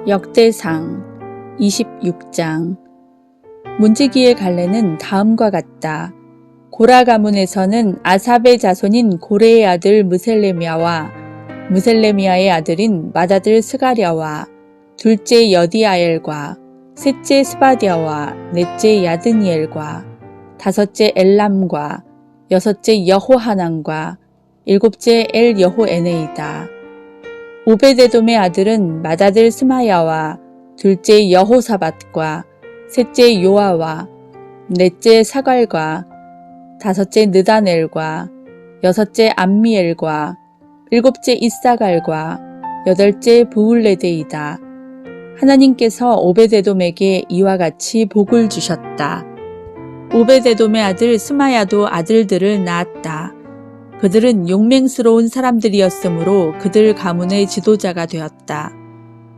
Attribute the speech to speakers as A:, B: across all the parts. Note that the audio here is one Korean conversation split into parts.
A: 역대상 26장. 문지기의 갈래는 다음과 같다. 고라 가문에서는 아삽의 자손인 고레의 아들 무셀레미아와 무셀레미아의 아들인 맏아들 스가랴와 둘째 여디아엘과 셋째 스바디아와 넷째 야드니엘과 다섯째 엘람과 여섯째 여호하난과 일곱째 엘여호에네이다. 오베데돔의 아들은 맏아들 스마야와 둘째 여호사밧과 셋째 요아와 넷째 사갈과 다섯째 느다넬과 여섯째 암미엘과 일곱째 이사갈과 여덟째 부울레데이다. 하나님께서 오베데돔에게 이와 같이 복을 주셨다. 오베데돔의 아들 스마야도 아들들을 낳았다. 그들은 용맹스러운 사람들이었으므로 그들 가문의 지도자가 되었다.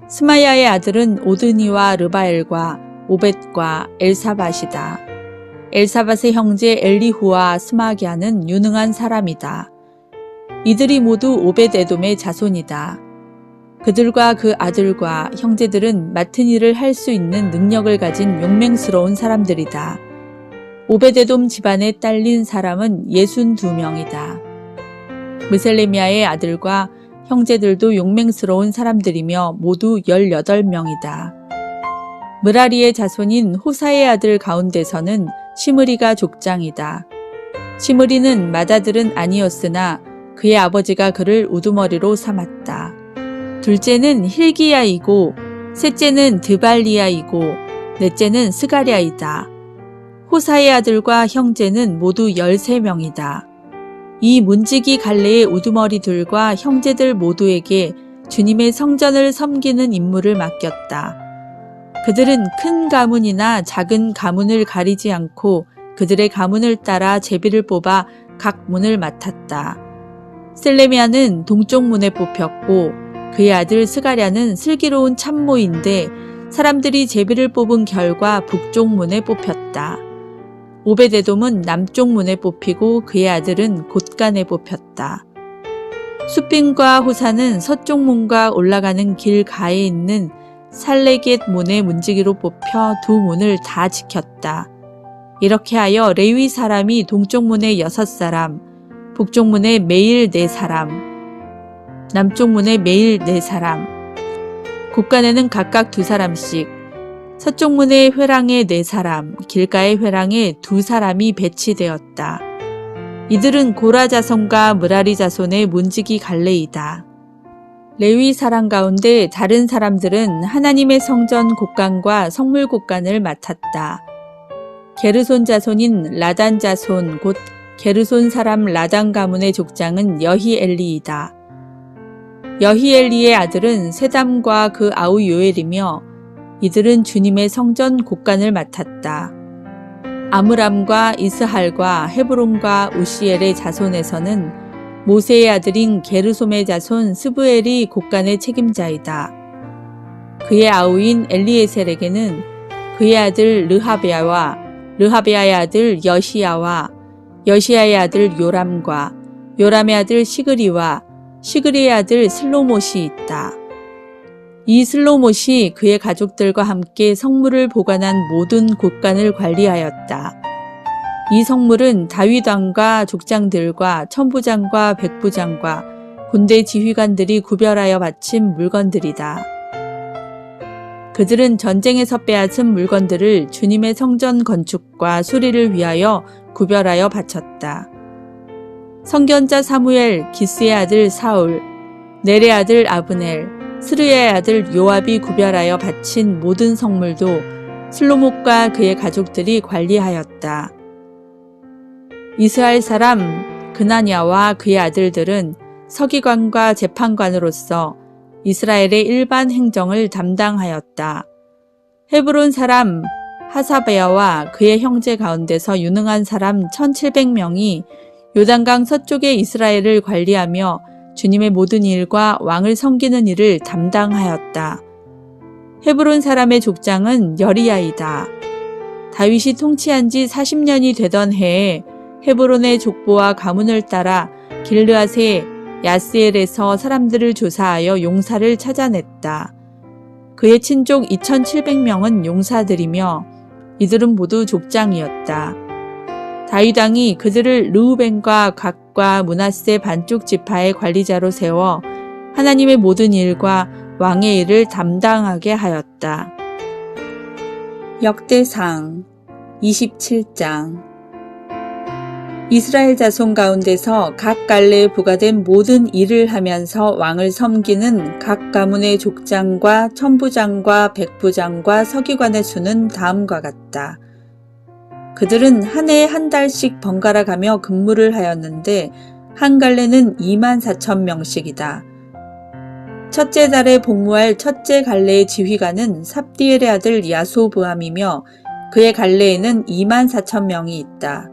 A: 스마야의 아들은 오드니와 르바엘과 오벳과 엘사밧이다. 엘사밧의 형제 엘리후와 스마갸는 유능한 사람이다. 이들이 모두 오벳에돔의 자손이다. 그들과 그 아들과 형제들은 맡은 일을 할 수 있는 능력을 가진 용맹스러운 사람들이다. 오벳에돔 집안에 딸린 사람은 62명이다. 무셀레미아의 아들과 형제들도 용맹스러운 사람들이며 모두 18명이다. 므라리의 자손인 호사의 아들 가운데서는 시므리가 족장이다. 시므리는 맏아들은 아니었으나 그의 아버지가 그를 우두머리로 삼았다. 둘째는 힐기야이고 셋째는 드발리야이고 넷째는 스가랴이다. 호사의 아들과 형제는 모두 13명이다. 이 문지기 갈래의 우두머리들과 형제들 모두에게 주님의 성전을 섬기는 임무를 맡겼다. 그들은 큰 가문이나 작은 가문을 가리지 않고 그들의 가문을 따라 제비를 뽑아 각 문을 맡았다. 셀레미아는 동쪽 문에 뽑혔고 그의 아들 스가랴는 슬기로운 참모인데 사람들이 제비를 뽑은 결과 북쪽 문에 뽑혔다. 오베데돔은 남쪽 문에 뽑히고 그의 아들은 곳간에 뽑혔다. 숫빈과 호사는 서쪽 문과 올라가는 길 가에 있는 살레겟 문의 문지기로 뽑혀 두 문을 다 지켰다. 이렇게 하여 레위 사람이 동쪽 문에 6사람, 북쪽 문에 매일 4사람, 남쪽 문에 매일 4사람, 곳간에는 각각 2사람씩, 서쪽 문의 회랑에 4사람, 길가의 회랑에 2사람이 배치되었다. 이들은 고라 자손과 므라리 자손의 문지기 갈래이다. 레위 사람 가운데 다른 사람들은 하나님의 성전 곳간과 성물 곳간을 맡았다. 게르손 자손인 라단 자손 곧 게르손 사람 라단 가문의 족장은 여히엘리이다. 여히엘리의 아들은 세담과 그 아우 요엘이며 이들은 주님의 성전 곳간을 맡았다. 아므람과 이스할과 헤브론과 우시엘의 자손에서는 모세의 아들인 게르솜의 자손 스브엘이 곳간의 책임자이다. 그의 아우인 엘리에셀에게는 그의 아들 르하베아와 르하베아의 아들 여시야와 여시야의 아들 요람과 요람의 아들 시그리와 시그리의 아들 슬로못이 있다. 이 슬로못이 그의 가족들과 함께 성물을 보관한 모든 곳간을 관리하였다. 이 성물은 다윗왕과 족장들과 천부장과 백부장과 군대 지휘관들이 구별하여 바친 물건들이다. 그들은 전쟁에서 빼앗은 물건들을 주님의 성전 건축과 수리를 위하여 구별하여 바쳤다. 선견자 사무엘, 기스의 아들 사울, 넬의 아들 아브넬, 스르야의 아들 요압이 구별하여 바친 모든 성물도 슬로못과 그의 가족들이 관리하였다. 이스라엘 사람 그나냐와 그의 아들들은 서기관과 재판관으로서 이스라엘의 일반 행정을 담당하였다. 헤브론 사람 하사베야와 그의 형제 가운데서 유능한 사람 1700명이 요단강 서쪽의 이스라엘을 관리하며 주님의 모든 일과 왕을 섬기는 일을 담당하였다. 헤브론 사람의 족장은 여리야이다. 다윗이 통치한 지 40년이 되던 해에 헤브론의 족보와 가문을 따라 길르앗의 야스엘에서 사람들을 조사하여 용사를 찾아냈다. 그의 친족 2,700명은 용사들이며 이들은 모두 족장이었다. 다윗 왕이 그들을 르우벤과 gad과 므낫세 반쪽 지파의 관리자로 세워 하나님의 모든 일과 왕의 일을 담당하게 하였다. 역대상 27장 이스라엘 자손 가운데서 각 갈래에 부과된 모든 일을 하면서 왕을 섬기는 각 가문의 족장과 천부장과 백부장과 서기관의 수는 다음과 같다. 그들은 한 해에 한 달씩 번갈아 가며 근무를 하였는데 한 갈래는 24,000명씩이다. 첫째 달에 복무할 첫째 갈래의 지휘관은 삽디엘의 아들 야소브암이며 그의 갈래에는 24,000명이 있다.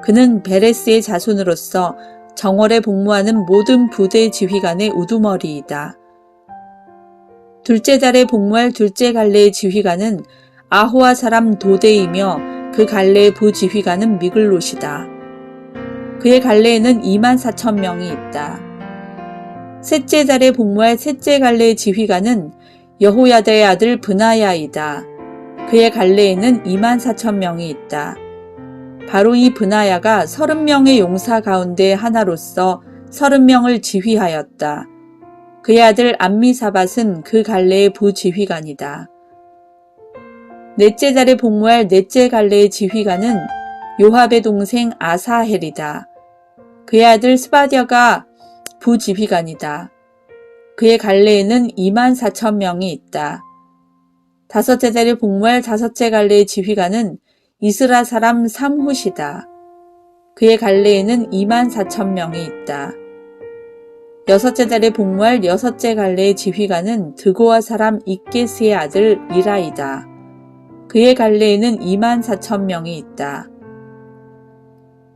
A: 그는 베레스의 자손으로서 정월에 복무하는 모든 부대 지휘관의 우두머리이다. 둘째 달에 복무할 둘째 갈래의 지휘관은 아호와 사람 도데이며 그 갈래의 부지휘관은 미글롯이다. 그의 갈래에는 24,000명이 있다. 셋째 달에 복무할 셋째 갈래의 지휘관은 여호야다의 아들 브나야이다. 그의 갈래에는 24,000명이 있다. 바로 이 브나야가 30명의 용사 가운데 하나로서 30명을 지휘하였다. 그의 아들 암미사밧은 그 갈래의 부지휘관이다. 넷째 달에 복무할 넷째 갈래의 지휘관은 요압의 동생 아사헬이다. 그의 아들 스바디아가 부지휘관이다. 그의 갈래에는 24,000명이 있다. 다섯째 달에 복무할 다섯째 갈래의 지휘관은 이스라 사람 삼훗이다. 그의 갈래에는 24,000명이 있다. 여섯째 달에 복무할 여섯째 갈래의 지휘관은 드고아 사람 잇게스의 아들 이라이다. 그의 갈래에는 24,000명이 있다.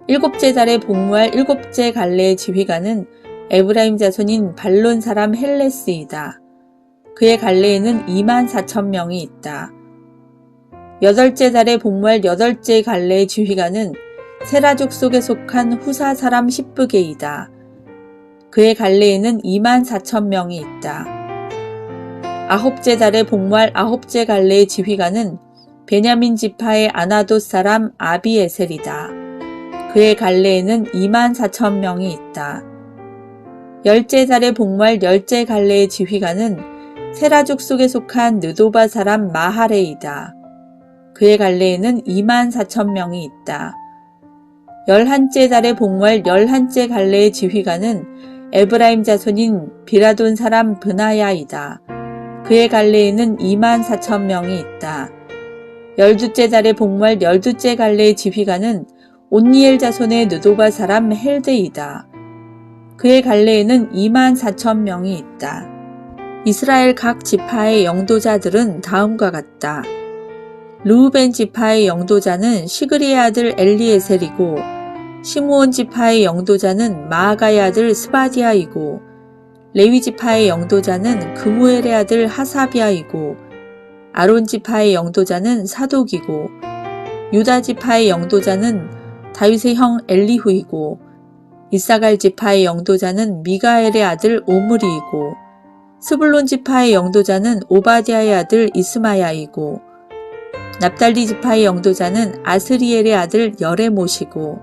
A: 일곱째 달에 복무할 일곱째 갈래의 지휘관은 에브라임 자손인 발론 사람 헬레스이다. 그의 갈래에는 24,000명이 있다. 여덟째 달에 복무할 여덟째 갈래의 지휘관은 세라족 속에 속한 후사 사람 십브게이다. 그의 갈래에는 24,000명이 있다. 아홉째 달에 복무할 아홉째 갈래의 지휘관은 베냐민 지파의 아나돗 사람 아비에셀이다. 그의 갈래에는 24,000명이 있다. 열째 달에 복무할 열째 갈래의 지휘관은 세라족 속에 속한 느도바 사람 마하레이다. 그의 갈래에는 24,000명이 있다. 열한째 달에 복무할 열한째 갈래의 지휘관은 에브라임 자손인 비라돈 사람 브나야이다. 그의 갈래에는 24,000명이 있다. 열두째 달에 복무할 열두째 갈래의 지휘관은 온니엘 자손의 느도바 사람 헬데이다. 그의 갈래에는 24,000명이 있다. 이스라엘 각 지파의 영도자들은 다음과 같다. 르우벤 지파의 영도자는 시그리의 아들 엘리에셀이고 시므온 지파의 영도자는 마아가의 아들 스바디아이고 레위 지파의 영도자는 그무엘의 아들 하사비아이고 아론 지파의 영도자는 사독이고 유다 지파의 영도자는 다윗의 형 엘리후이고 이사갈 지파의 영도자는 미가엘의 아들 오므리이고 스불론 지파의 영도자는 오바디아의 아들 이스마야이고 납달리 지파의 영도자는 아스리엘의 아들 여레못이고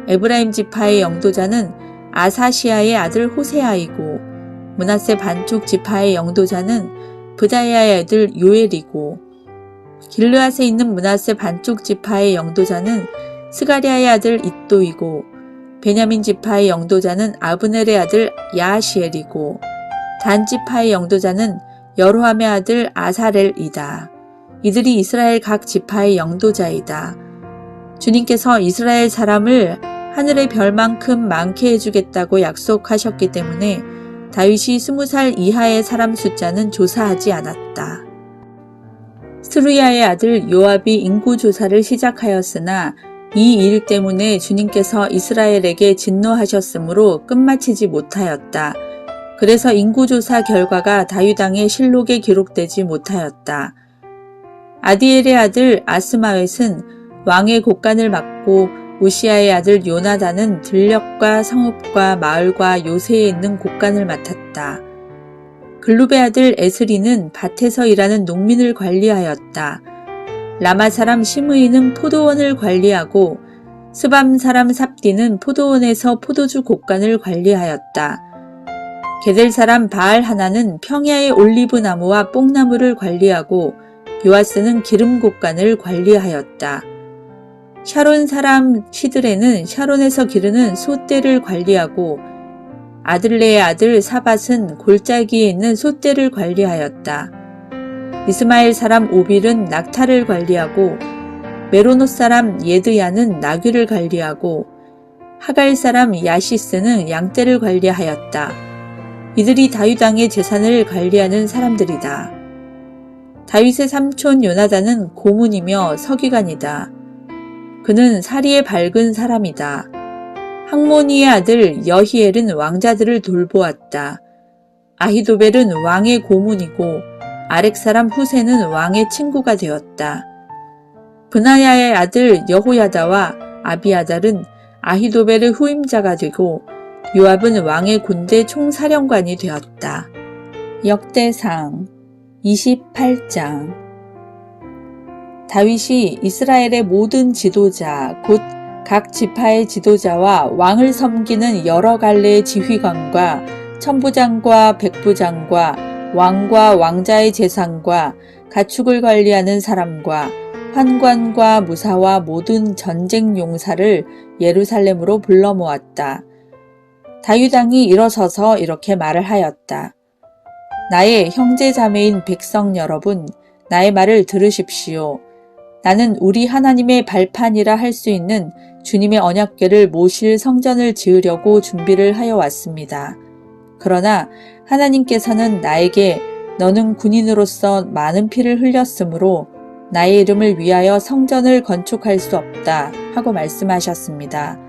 A: 에브라임 지파의 영도자는 아사시아의 아들 호세아이고 므낫세 반쪽 지파의 영도자는 브다야의 아들 요엘이고 길르앗에 있는 므낫세 반쪽 지파의 영도자는 스가리아의 아들 잇도이고 베냐민 지파의 영도자는 아브넬의 아들 야하시엘이고 단 지파의 영도자는 여로함의 아들 아사렐이다. 이들이 이스라엘 각 지파의 영도자이다. 주님께서 이스라엘 사람을 하늘의 별만큼 많게 해주겠다고 약속하셨기 때문에 다윗이 20살 이하의 사람 숫자는 조사하지 않았다. 스루야의 아들 요압이 인구조사를 시작하였으나 이 일 때문에 주님께서 이스라엘에게 진노하셨으므로 끝마치지 못하였다. 그래서 인구조사 결과가 다윗 왕의 실록에 기록되지 못하였다. 아디엘의 아들 아스마웻은 왕의 곡간을 맡고 우시아의 아들 요나단은 들녘과 성읍과 마을과 요새에 있는 곡간을 맡았다. 글룹의 아들 에스리는 밭에서 일하는 농민을 관리하였다. 라마 사람 시므이는 포도원을 관리하고 스밤 사람 삽디는 포도원에서 포도주 곡간을 관리하였다. 게델 사람 바알 하나는 평야의 올리브 나무와 뽕나무를 관리하고 요아스는 기름 곡간을 관리하였다. 샤론 사람 시드레는 샤론에서 기르는 소떼를 관리하고 아들레의 아들 사밧은 골짜기에 있는 소떼를 관리하였다. 이스마엘 사람 오빌은 낙타를 관리하고 메로노 사람 예드야는 나귀를 관리하고 하갈 사람 야시스는 양떼를 관리하였다. 이들이 다윗 왕의 재산을 관리하는 사람들이다. 다윗의 삼촌 요나단은 고문이며 서기관이다. 그는 사리에 밝은 사람이다. 학모니의 아들 여히엘은 왕자들을 돌보았다. 아히도벨은 왕의 고문이고 아렉 사람 후세는 왕의 친구가 되었다. 브나야의 아들 여호야다와 아비아달은 아히도벨의 후임자가 되고 요압은 왕의 군대 총사령관이 되었다. 역대상 28장 다윗이 이스라엘의 모든 지도자 곧 각 지파의 지도자와 왕을 섬기는 여러 갈래의 지휘관과 천부장과 백부장과 왕과 왕자의 재산과 가축을 관리하는 사람과 환관과 무사와 모든 전쟁 용사를 예루살렘으로 불러 모았다. 다윗 왕이 일어서서 이렇게 말을 하였다. 나의 형제 자매인 백성 여러분, 나의 말을 들으십시오. 나는 우리 하나님의 발판이라 할 수 있는 주님의 언약궤를 모실 성전을 지으려고 준비를 하여 왔습니다. 그러나 하나님께서는 나에게 너는 군인으로서 많은 피를 흘렸으므로 나의 이름을 위하여 성전을 건축할 수 없다 하고 말씀하셨습니다.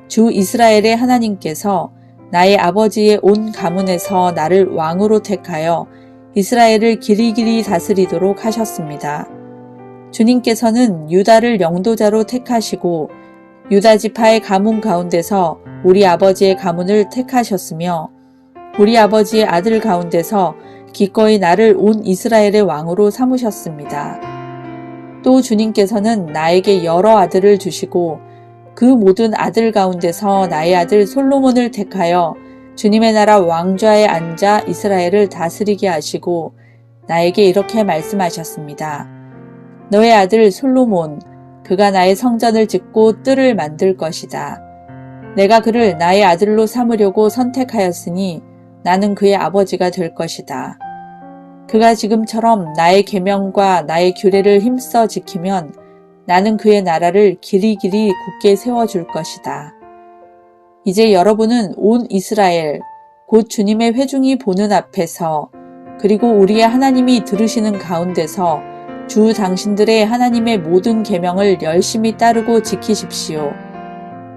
A: 주 이스라엘의 하나님께서 나의 아버지의 온 가문에서 나를 왕으로 택하여 이스라엘을 길이길이 다스리도록 하셨습니다. 주님께서는 유다를 영도자로 택하시고 유다 지파의 가문 가운데서 우리 아버지의 가문을 택하셨으며 우리 아버지의 아들 가운데서 기꺼이 나를 온 이스라엘의 왕으로 삼으셨습니다. 또 주님께서는 나에게 여러 아들을 주시고 그 모든 아들 가운데서 나의 아들 솔로몬을 택하여 주님의 나라 왕좌에 앉아 이스라엘을 다스리게 하시고 나에게 이렇게 말씀하셨습니다. 너의 아들 솔로몬, 그가 나의 성전을 짓고 뜰을 만들 것이다. 내가 그를 나의 아들로 삼으려고 선택하였으니 나는 그의 아버지가 될 것이다. 그가 지금처럼 나의 계명과 나의 규례를 힘써 지키면 나는 그의 나라를 길이길이 굳게 세워줄 것이다. 이제 여러분은 온 이스라엘, 곧 주님의 회중이 보는 앞에서 그리고 우리의 하나님이 들으시는 가운데서 주 당신들의 하나님의 모든 계명을 열심히 따르고 지키십시오.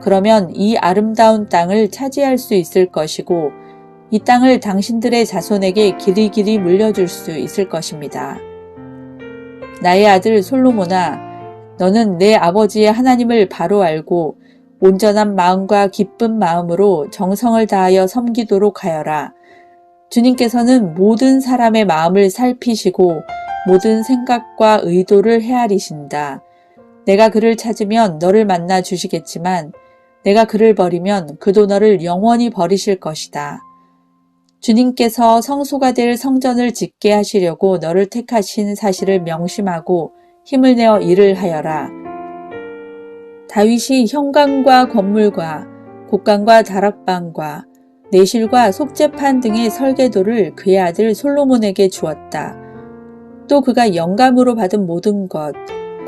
A: 그러면 이 아름다운 땅을 차지할 수 있을 것이고 이 땅을 당신들의 자손에게 길이길이 물려줄 수 있을 것입니다. 나의 아들 솔로몬아, 너는 내 아버지의 하나님을 바로 알고 온전한 마음과 기쁜 마음으로 정성을 다하여 섬기도록 하여라. 주님께서는 모든 사람의 마음을 살피시고 모든 생각과 의도를 헤아리신다. 내가 그를 찾으면 너를 만나 주시겠지만 내가 그를 버리면 그도 너를 영원히 버리실 것이다. 주님께서 성소가 될 성전을 짓게 하시려고 너를 택하신 사실을 명심하고 힘을 내어 일을 하여라. 다윗이 현관과 건물과 곡간과 다락방과 내실과 속죄판 등의 설계도를 그의 아들 솔로몬에게 주었다. 또 그가 영감으로 받은 모든 것,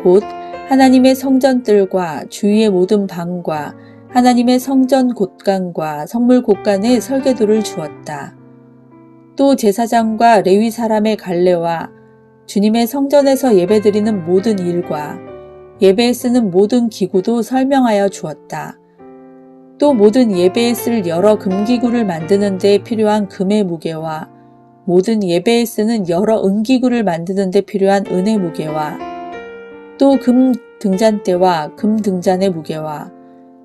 A: 곧 하나님의 성전뜰과 주위의 모든 방과 하나님의 성전 곳간과 성물 곳간의 설계도를 주었다. 또 제사장과 레위 사람의 갈례와 주님의 성전에서 예배드리는 모든 일과 예배에 쓰는 모든 기구도 설명하여 주었다. 또 모든 예배에 쓸 여러 금기구를 만드는 데 필요한 금의 무게와 모든 예배에 쓰는 여러 은기구를 만드는 데 필요한 은의 무게와 또 금 등잔대와 금 등잔의 무게와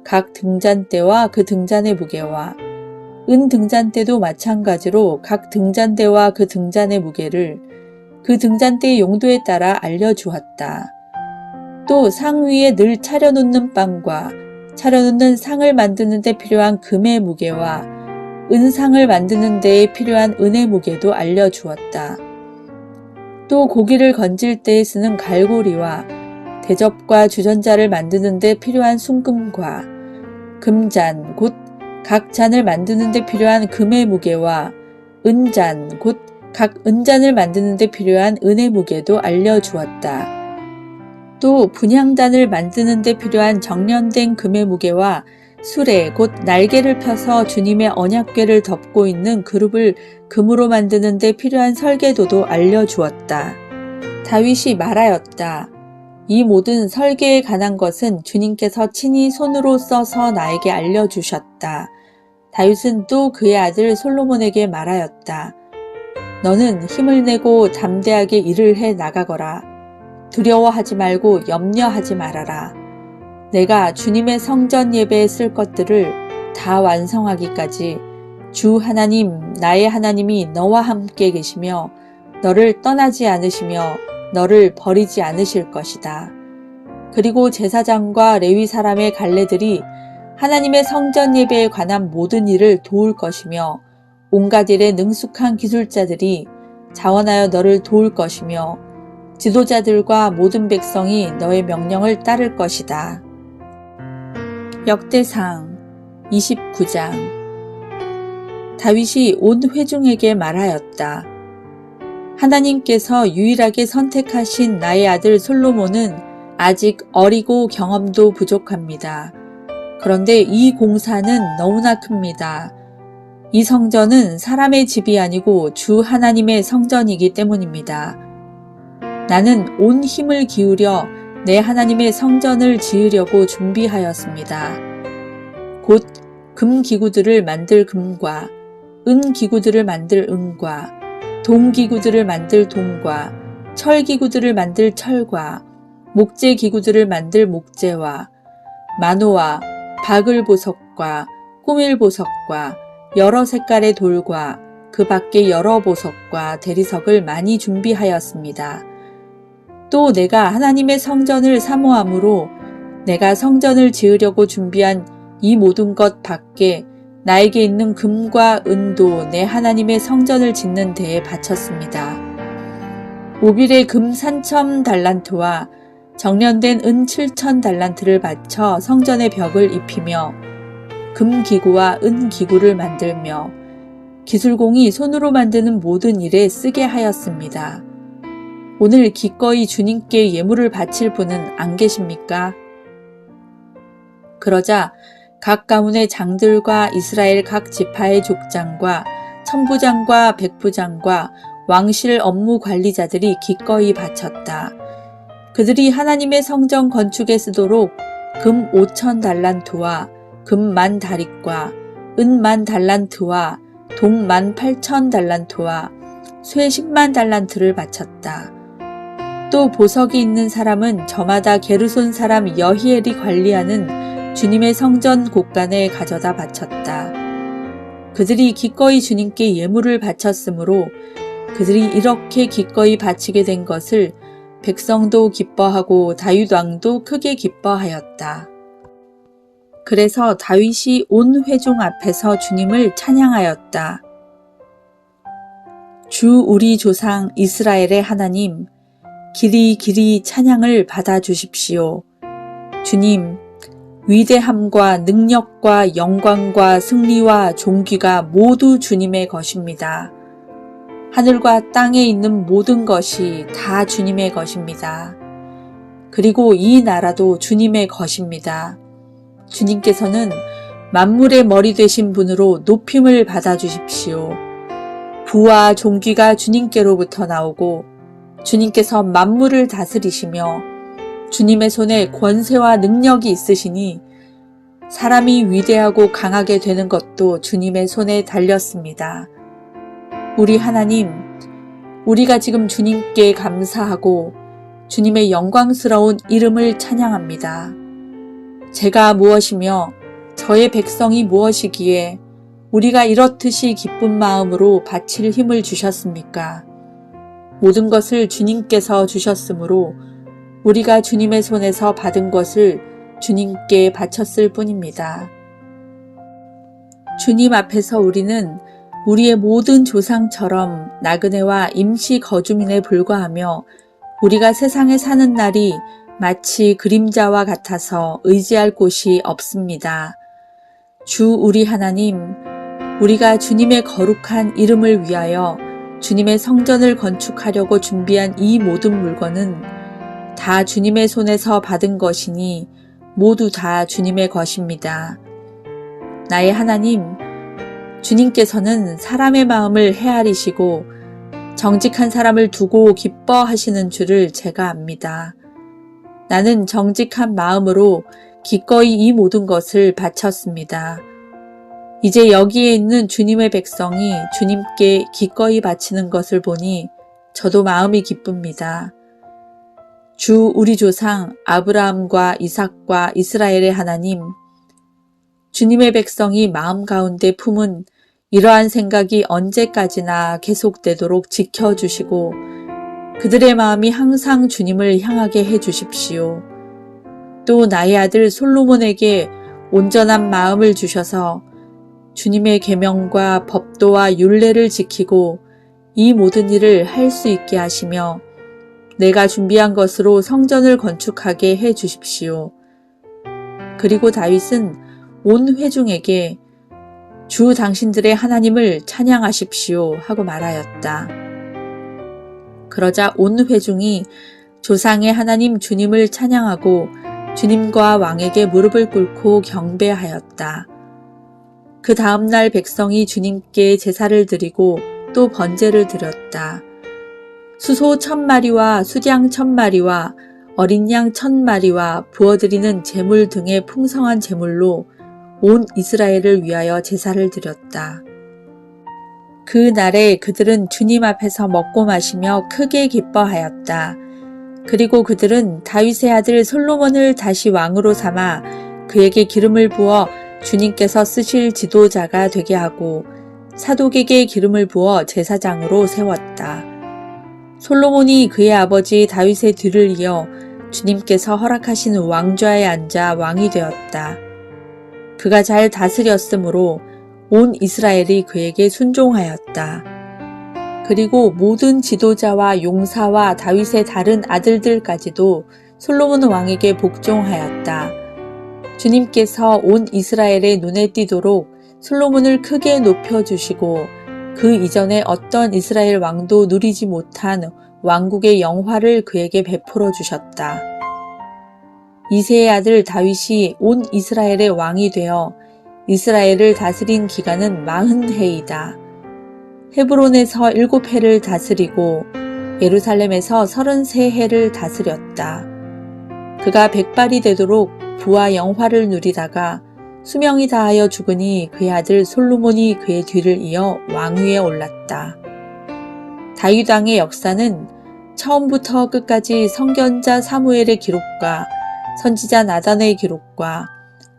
A: 각 등잔대와 그 등잔의 무게와 은 등잔대도 마찬가지로 각 등잔대와 그 등잔의 무게를 그 등잔대의 용도에 따라 알려주었다. 또 상 위에 늘 차려놓는 빵과 차려놓는 상을 만드는 데 필요한 금의 무게와 은상을 만드는 데에 필요한 은의 무게도 알려주었다. 또 고기를 건질 때에 쓰는 갈고리와 대접과 주전자를 만드는 데 필요한 순금과 금잔 곧 각 잔을 만드는 데 필요한 금의 무게와 은잔 곧 각 은잔을 만드는 데 필요한 은의 무게도 알려주었다. 또 분향단을 만드는 데 필요한 정련된 금의 무게와 수레 곧 날개를 펴서 주님의 언약궤를 덮고 있는 그룹을 금으로 만드는 데 필요한 설계도도 알려주었다. 다윗이 말하였다. 이 모든 설계에 관한 것은 주님께서 친히 손으로 써서 나에게 알려주셨다. 다윗은 또 그의 아들 솔로몬에게 말하였다. 너는 힘을 내고 담대하게 일을 해 나가거라. 두려워하지 말고 염려하지 말아라. 내가 주님의 성전 예배에 쓸 것들을 다 완성하기까지 주 하나님 나의 하나님이 너와 함께 계시며 너를 떠나지 않으시며 너를 버리지 않으실 것이다. 그리고 제사장과 레위 사람의 갈레들이 하나님의 성전 예배에 관한 모든 일을 도울 것이며 온갖 일에 능숙한 기술자들이 자원하여 너를 도울 것이며 지도자들과 모든 백성이 너의 명령을 따를 것이다. 역대상 29장 다윗이 온 회중에게 말하였다. 하나님께서 유일하게 선택하신 나의 아들 솔로몬은 아직 어리고 경험도 부족합니다. 그런데 이 공사는 너무나 큽니다. 이 성전은 사람의 집이 아니고 주 하나님의 성전이기 때문입니다. 나는 온 힘을 기울여 내 하나님의 성전을 지으려고 준비하였습니다. 곧 금기구들을 만들 금과 은기구들을 만들 은과 동기구들을 만들 동과 철기구들을 만들 철과 목재기구들을 만들 목재와 만호와 바글보석과 꾸밀보석과 여러 색깔의 돌과 그 밖에 여러 보석과 대리석을 많이 준비하였습니다. 또 내가 하나님의 성전을 사모함으로 내가 성전을 지으려고 준비한 이 모든 것 밖에 나에게 있는 금과 은도 내 하나님의 성전을 짓는 데에 바쳤습니다. 오빌의 금 3,000 달란트와 정련된 은 7,000 달란트를 바쳐 성전의 벽을 입히며 금기구와 은기구를 만들며 기술공이 손으로 만드는 모든 일에 쓰게 하였습니다. 오늘 기꺼이 주님께 예물을 바칠 분은 안 계십니까? 그러자 각 가문의 장들과 이스라엘 각 지파의 족장과 천부장과 백부장과 왕실 업무 관리자들이 기꺼이 바쳤다. 그들이 하나님의 성전 건축에 쓰도록 금 5,000 달란트와 금 10,000 다릿과 은 10,000 달란트와 동 18,000 달란트와 쇠 100,000 달란트를 바쳤다. 또 보석이 있는 사람은 저마다 게르손 사람 여히엘이 관리하는 주님의 성전 곳간에 가져다 바쳤다. 그들이 기꺼이 주님께 예물을 바쳤으므로 그들이 이렇게 기꺼이 바치게 된 것을 백성도 기뻐하고 다윗 왕도 크게 기뻐하였다. 그래서 다윗이 온 회중 앞에서 주님을 찬양하였다. 주 우리 조상 이스라엘의 하나님, 길이 길이 찬양을 받아주십시오. 주님, 위대함과 능력과 영광과 승리와 존귀가 모두 주님의 것입니다. 하늘과 땅에 있는 모든 것이 다 주님의 것입니다. 그리고 이 나라도 주님의 것입니다. 주님께서는 만물의 머리 되신 분으로 높임을 받아주십시오. 부와 존귀가 주님께로부터 나오고 주님께서 만물을 다스리시며 주님의 손에 권세와 능력이 있으시니 사람이 위대하고 강하게 되는 것도 주님의 손에 달렸습니다. 우리 하나님, 우리가 지금 주님께 감사하고 주님의 영광스러운 이름을 찬양합니다. 제가 무엇이며 저의 백성이 무엇이기에 우리가 이렇듯이 기쁜 마음으로 바칠 힘을 주셨습니까? 모든 것을 주님께서 주셨으므로 우리가 주님의 손에서 받은 것을 주님께 바쳤을 뿐입니다. 주님 앞에서 우리는 우리의 모든 조상처럼 나그네와 임시 거주민에 불과하며 우리가 세상에 사는 날이 마치 그림자와 같아서 의지할 곳이 없습니다. 주 우리 하나님, 우리가 주님의 거룩한 이름을 위하여 주님의 성전을 건축하려고 준비한 이 모든 물건은 다 주님의 손에서 받은 것이니 모두 다 주님의 것입니다. 나의 하나님, 주님께서는 사람의 마음을 헤아리시고 정직한 사람을 두고 기뻐하시는 줄을 제가 압니다. 나는 정직한 마음으로 기꺼이 이 모든 것을 바쳤습니다. 이제 여기에 있는 주님의 백성이 주님께 기꺼이 바치는 것을 보니 저도 마음이 기쁩니다. 주 우리 조상 아브라함과 이삭과 이스라엘의 하나님, 주님의 백성이 마음 가운데 품은 이러한 생각이 언제까지나 계속되도록 지켜주시고 그들의 마음이 항상 주님을 향하게 해주십시오. 또 나의 아들 솔로몬에게 온전한 마음을 주셔서 주님의 계명과 법도와 율례를 지키고 이 모든 일을 할 수 있게 하시며 내가 준비한 것으로 성전을 건축하게 해 주십시오. 그리고 다윗은 온 회중에게 주 당신들의 하나님을 찬양하십시오 하고 말하였다. 그러자 온 회중이 조상의 하나님 주님을 찬양하고 주님과 왕에게 무릎을 꿇고 경배하였다. 그 다음날 백성이 주님께 제사를 드리고 또 번제를 드렸다. 수소 1000마리와 수장 1000마리와 어린 양 1000마리와 부어드리는 제물 등의 풍성한 제물로 온 이스라엘을 위하여 제사를 드렸다. 그 날에 그들은 주님 앞에서 먹고 마시며 크게 기뻐하였다. 그리고 그들은 다윗의 아들 솔로몬을 다시 왕으로 삼아 그에게 기름을 부어 주님께서 쓰실 지도자가 되게 하고 사독에게 기름을 부어 제사장으로 세웠다. 솔로몬이 그의 아버지 다윗의 뒤를 이어 주님께서 허락하신 왕좌에 앉아 왕이 되었다. 그가 잘 다스렸으므로 온 이스라엘이 그에게 순종하였다. 그리고 모든 지도자와 용사와 다윗의 다른 아들들까지도 솔로몬 왕에게 복종하였다. 주님께서 온 이스라엘의 눈에 띄도록 솔로몬을 크게 높여주시고 그 이전에 어떤 이스라엘 왕도 누리지 못한 왕국의 영화를 그에게 베풀어 주셨다. 이새의 아들 다윗이 온 이스라엘의 왕이 되어 이스라엘을 다스린 기간은 40해이다. 헤브론에서 7해를 다스리고 예루살렘에서 33해를 다스렸다. 그가 백발이 되도록 부와 영화를 누리다가 수명이 다하여 죽으니 그의 아들 솔로몬이 그의 뒤를 이어 왕위에 올랐다. 다윗 왕의 역사는 처음부터 끝까지 선견자 사무엘의 기록과 선지자 나단의 기록과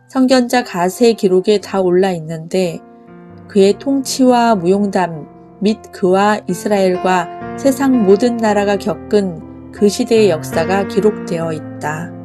A: 선견자 갓의 기록에 다 올라 있는데 그의 통치와 무용담 및 그와 이스라엘과 세상 모든 나라가 겪은 그 시대의 역사가 기록되어 있다.